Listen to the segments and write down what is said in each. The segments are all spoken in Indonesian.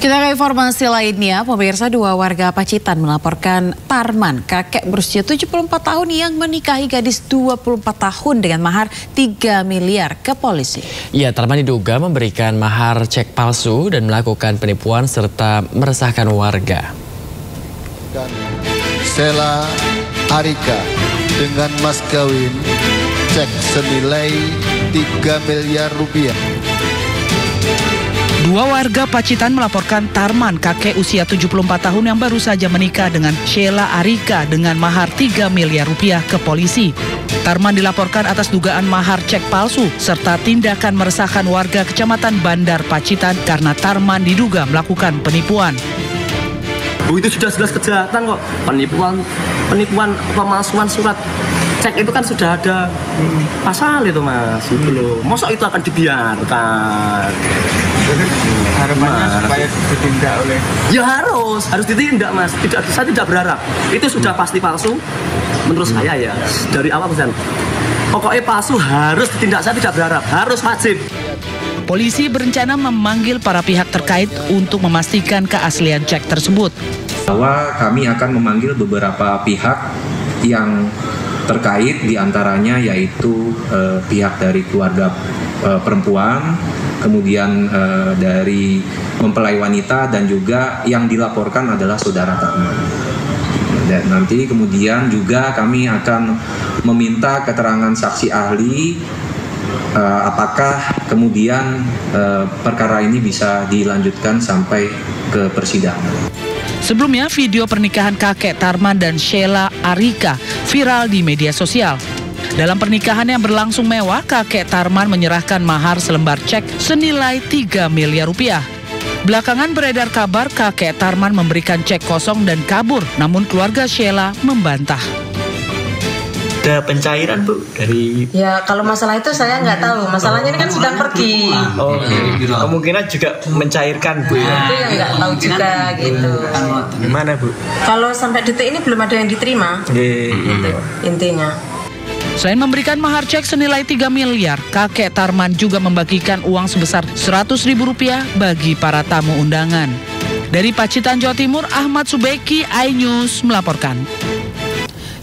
Kita ke informasi lainnya, pemirsa, dua warga Pacitan melaporkan Tarman, kakek berusia 74 tahun yang menikahi gadis 24 tahun dengan mahar 3 miliar ke polisi. Ya, Tarman diduga memberikan mahar cek palsu dan melakukan penipuan serta meresahkan warga. Sheila Arika dengan mas kawin cek senilai 3 miliar rupiah. Dua warga Pacitan melaporkan Tarman, kakek usia 74 tahun yang baru saja menikah dengan Sheila Arika dengan mahar 3 miliar rupiah ke polisi. Tarman dilaporkan atas dugaan mahar cek palsu serta tindakan meresahkan warga Kecamatan Bandar Pacitan karena Tarman diduga melakukan penipuan. Itu sudah jelas kejahatan kok, penipuan pemalsuan surat cek itu kan sudah ada pasal itu mas, itu loh. Masa itu akan dibiarkan? Harapannya supaya ditindak oleh... Ya harus ditindak mas. Saya tidak berharap. Itu sudah pasti palsu. Menurut saya ya dari awal pesan. Pokoknya palsu harus ditindak. Saya tidak berharap. Harus wajib. Polisi berencana memanggil para pihak terkait untuk memastikan keaslian cek tersebut. Bahwa kami akan memanggil beberapa pihak yang terkait, diantaranya yaitu pihak dari keluarga perempuan, kemudian dari mempelai wanita, dan juga yang dilaporkan adalah saudara Tarman. Dan nanti kemudian juga kami akan meminta keterangan saksi ahli apakah kemudian perkara ini bisa dilanjutkan sampai ke persidangan. Sebelumnya, video pernikahan kakek Tarman dan Sheila Arika viral di media sosial. Dalam pernikahan yang berlangsung mewah, kakek Tarman menyerahkan mahar selembar cek senilai 3 miliar rupiah. Belakangan beredar kabar kakek Tarman memberikan cek kosong dan kabur, namun keluarga Sheila membantah. Ada pencairan Bu dari... Ya kalau masalah itu saya nggak tahu, masalahnya ini kan sedang pergi. Oh, kemungkinan juga mencairkan Bu ya? Itu yang nggak tahu juga gitu. Gimana Bu? Kalau sampai detik ini belum ada yang diterima, gitu intinya. Selain memberikan mahar cek senilai 3 miliar, kakek Tarman juga membagikan uang sebesar Rp100.000 bagi para tamu undangan. Dari Pacitan, Jawa Timur, Ahmad Subeki, iNews melaporkan.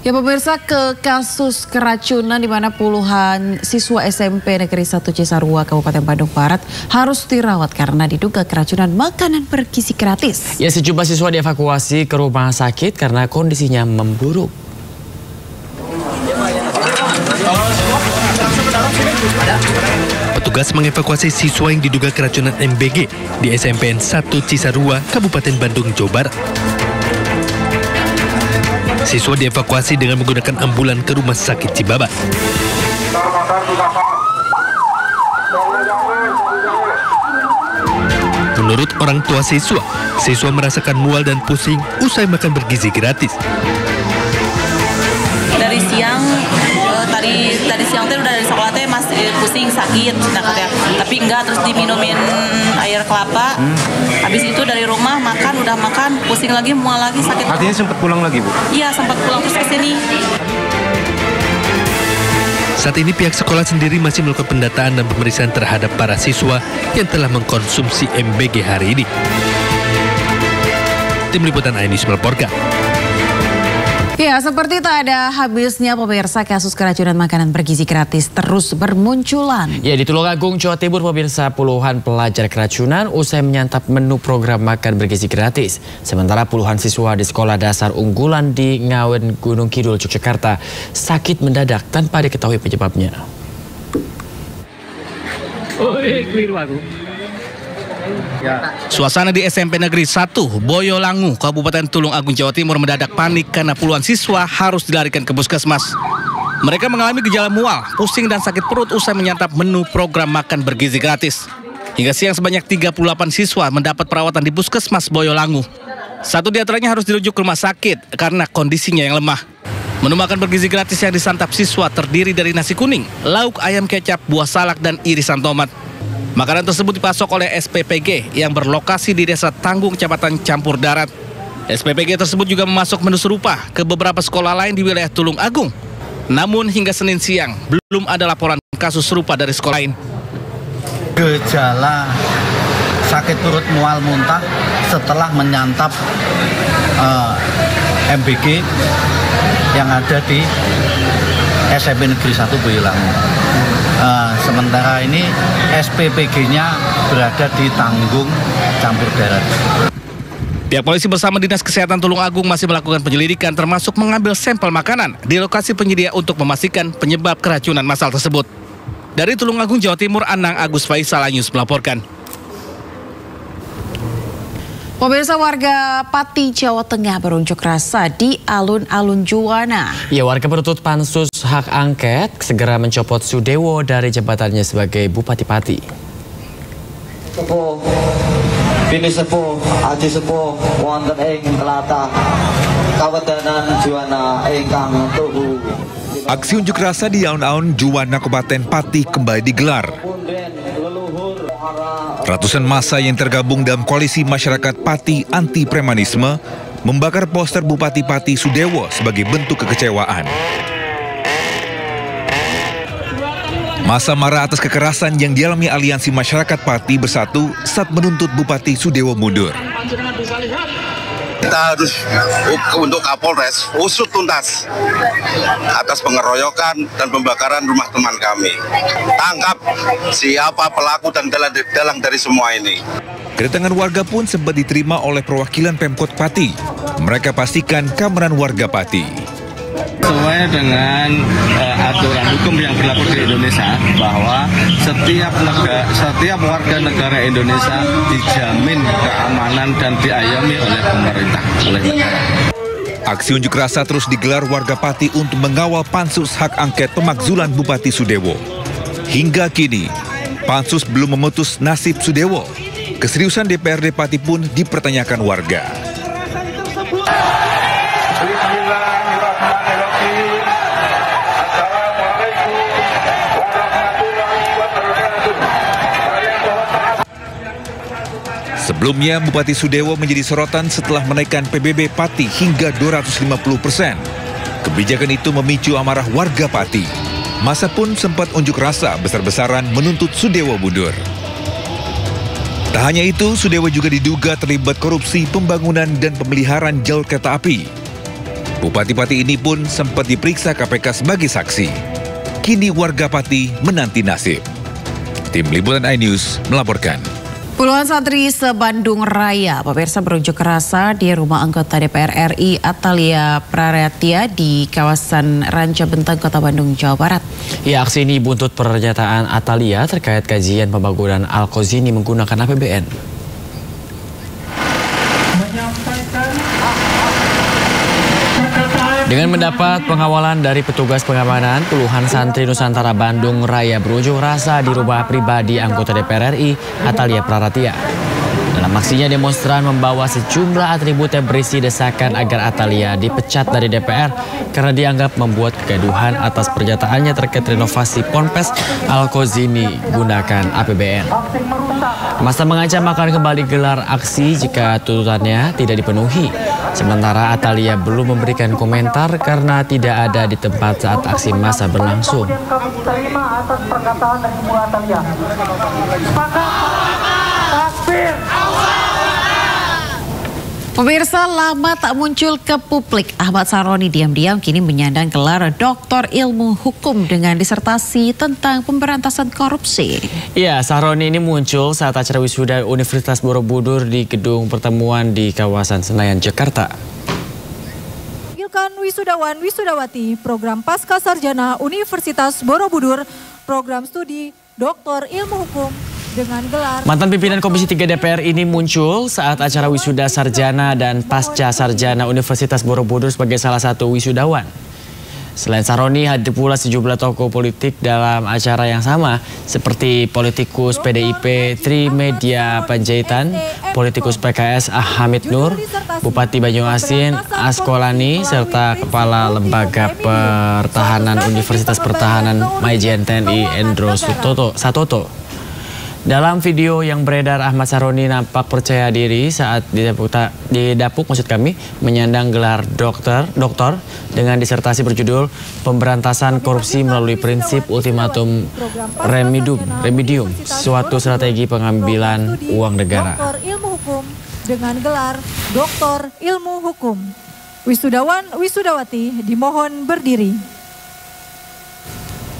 Ya pemirsa, ke kasus keracunan di mana puluhan siswa SMP Negeri 1 Cisarua, Kabupaten Bandung Barat harus dirawat karena diduga keracunan makanan bergizi gratis. Ya, sejumlah siswa dievakuasi ke rumah sakit karena kondisinya memburuk. Petugas mengevakuasi siswa yang diduga keracunan MBG di SMPN 1 Cisarua, Kabupaten Bandung, Jawa Barat. Siswa dievakuasi dengan menggunakan ambulan ke Rumah Sakit Cibabat. Menurut orang tua siswa merasakan mual dan pusing usai makan bergizi gratis. Dari siang, tadi siang teh udah dari sekolah teh masih pusing sakit, katanya. Tapi enggak, terus diminumin air kelapa. Habis itu dari rumah udah makan, pusing lagi, mual lagi, sakit. Artinya sempat pulang lagi Bu? Iya, sempat pulang terus ke sini. Saat ini pihak sekolah sendiri masih melakukan pendataan dan pemeriksaan terhadap para siswa yang telah mengkonsumsi MBG hari ini. Tim Liputan iNews melaporkan. Ya, seperti tak ada habisnya pemirsa, kasus keracunan makanan bergizi gratis terus bermunculan. Ya, di Tulungagung, Jawa Timur, pemirsa, puluhan pelajar keracunan usai menyantap menu program makan bergizi gratis. Sementara puluhan siswa di sekolah dasar unggulan di Ngawen, Gunung Kidul, Yogyakarta sakit mendadak tanpa diketahui penyebabnya. Keliru aku. Suasana di SMP Negeri 1 Boyolangu, Kabupaten Tulungagung, Jawa Timur mendadak panik karena puluhan siswa harus dilarikan ke puskesmas. Mereka mengalami gejala mual, pusing dan sakit perut usai menyantap menu program makan bergizi gratis. Hingga siang sebanyak 38 siswa mendapat perawatan di puskesmas Boyolangu. Satu di antaranya harus dirujuk ke rumah sakit karena kondisinya yang lemah. Menu makan bergizi gratis yang disantap siswa terdiri dari nasi kuning, lauk ayam kecap, buah salak, dan irisan tomat. Makanan tersebut dipasok oleh SPPG yang berlokasi di Desa Tanggung, Kecamatan Campur Darat. SPPG tersebut juga memasok menu serupa ke beberapa sekolah lain di wilayah Tulungagung. Namun hingga Senin siang belum ada laporan kasus serupa dari sekolah lain. Gejala sakit perut mual muntah setelah menyantap MBG yang ada di SMP Negeri 1 Boyolangu. Sementara ini SPPG-nya berada di Tanggung Campur Darat. Pihak polisi bersama Dinas Kesehatan Tulungagung masih melakukan penyelidikan termasuk mengambil sampel makanan di lokasi penyedia untuk memastikan penyebab keracunan massal tersebut. Dari Tulungagung, Jawa Timur, Anang Agus Faisal Anyus melaporkan. Pemirsa, warga Pati, Jawa Tengah berunjuk rasa di alun-alun Juwana. Ya, warga menuntut Pansus Hak Angket segera mencopot Sudewo dari jabatannya sebagai Bupati Pati. Bini sepuh, aji sepuh, wonten ing tlatah Kawedanan Juwana ingkang tuhu. Aksi unjuk rasa di alun-alun Juwana Kabupaten Pati kembali digelar. Ratusan massa yang tergabung dalam koalisi masyarakat Pati anti premanisme membakar poster Bupati Pati Sudewo sebagai bentuk kekecewaan. Massa marah atas kekerasan yang dialami aliansi masyarakat Pati Bersatu saat menuntut Bupati Sudewo mundur. Kita harus untuk Kapolres usut tuntas atas pengeroyokan dan pembakaran rumah teman kami. Tangkap siapa pelaku dan dalang dari semua ini. Kedatangan warga pun sempat diterima oleh perwakilan Pemkot Pati. Mereka pastikan keamanan warga Pati. Sesuai dengan aturan hukum yang berlaku di Indonesia, bahwa setiap warga negara Indonesia dijamin keamanan dan diayomi oleh pemerintah, oleh negara. Aksi unjuk rasa terus digelar warga Pati untuk mengawal Pansus Hak Angket pemakzulan Bupati Sudewo. Hingga kini, Pansus belum memutus nasib Sudewo. Keseriusan DPRD Pati pun dipertanyakan warga. Sebelumnya, Bupati Sudewo menjadi sorotan setelah menaikkan PBB Pati hingga 250%. Kebijakan itu memicu amarah warga Pati. Massa pun sempat unjuk rasa besar-besaran menuntut Sudewo mundur. Tak hanya itu, Sudewo juga diduga terlibat korupsi pembangunan dan pemeliharaan jalur kereta api. Bupati Pati ini pun sempat diperiksa KPK sebagai saksi. Kini warga Pati menanti nasib. Tim Liputan iNews melaporkan. Puluhan santri se-Bandung Raya, pemirsa, berunjuk rasa di rumah anggota DPR RI Atalia Praratia di kawasan Ranca Benteng, Kota Bandung, Jawa Barat. Ya, aksi ini buntut pernyataan Atalia terkait kajian pembangunan Al-Kozini menggunakan APBN. Dengan mendapat pengawalan dari petugas pengamanan, puluhan santri Nusantara Bandung Raya berunjuk rasa di rumah pribadi anggota DPR RI Atalia Praratia. Dalam aksinya, demonstran membawa sejumlah atribut yang berisi desakan agar Atalia dipecat dari DPR karena dianggap membuat kegaduhan atas pernyataannya terkait renovasi Ponpes Al-Kozini gunakan APBN. Massa mengancam akan kembali gelar aksi jika tuntutannya tidak dipenuhi. Sementara Atalia belum memberikan komentar karena tidak ada di tempat saat aksi massa berlangsung. Pemirsa, lama tak muncul ke publik, Ahmad Saroni diam-diam kini menyandang gelar Doktor Ilmu Hukum dengan disertasi tentang pemberantasan korupsi. Ya, Saroni ini muncul saat acara wisuda Universitas Borobudur di gedung pertemuan di kawasan Senayan, Jakarta. Wisudawan Wisudawati program Pasca Sarjana Universitas Borobudur, program studi Doktor Ilmu Hukum dengan gelar. Mantan pimpinan Komisi 3 DPR ini muncul saat acara wisuda sarjana dan pasca sarjana Universitas Borobudur sebagai salah satu wisudawan. Selain Saroni, hadir pula sejumlah tokoh politik dalam acara yang sama, seperti politikus PDIP Trimedia Panjaitan, politikus PKS Hamid Nur, Bupati Banyuasin Askolani, serta Kepala Lembaga Pertahanan Universitas Pertahanan Majen TNI Endro Satoto. Dalam video yang beredar, Ahmad Saroni nampak percaya diri saat didapuk menyandang gelar doktor dengan disertasi berjudul Pemberantasan Korupsi melalui Prinsip Ultimatum Remedium, suatu strategi pengambilan uang negara. Doktor Ilmu Hukum dengan gelar Doktor Ilmu Hukum. Wisudawan Wisudawati dimohon berdiri.